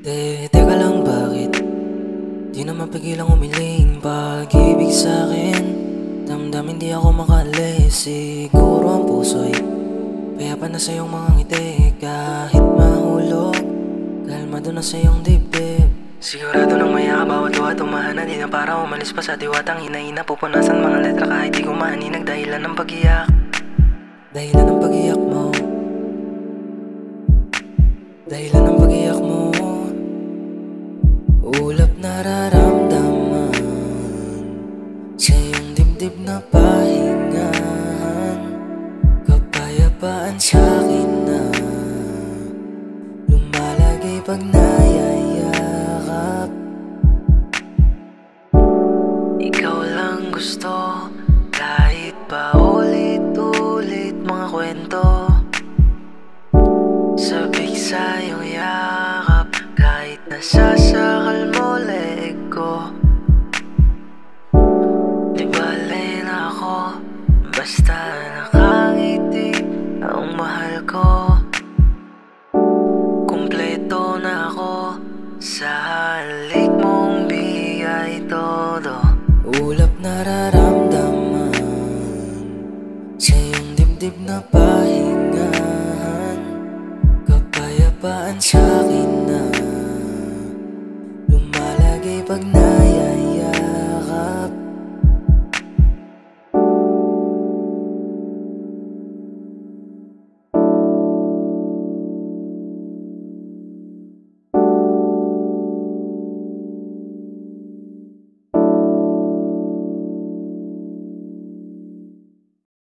Teka lang, bakit di na mapigilang umiling pag-ibig sa'kin? Damdamin di ako makalis. Siguro ang puso'y payapa na sa iyong mga ngiti. Kahit mahulog, kalmado na sa iyong dibdib. Sigurado nang maya ka bawat luha tumahana. Di na para umalis pa sa diwatang hinaina. Pupunasan mga letra kahit di kumahaninag. Dahilan ng pag-iyak, dahilan ng pag-iyak mo, dahilan ng pag-iyak mo. Ulap nararamdaman sa iyong dibdib na pahingahan. Kapayapaan sa'kin na lumalagay pag nayayakap. Ikaw lang gusto, kahit pa ulit-ulit mga kwento. Sabik sa iyong yakap, kahit nasasakal mo leeg ko. Di bale na ako, basta nakangiti ang mahal ko. Kumpleto na ako sa halik mong bigay todo. Ulap nararamdaman sa iyong dibdib na pahingahan. Kapayapaan sa'kin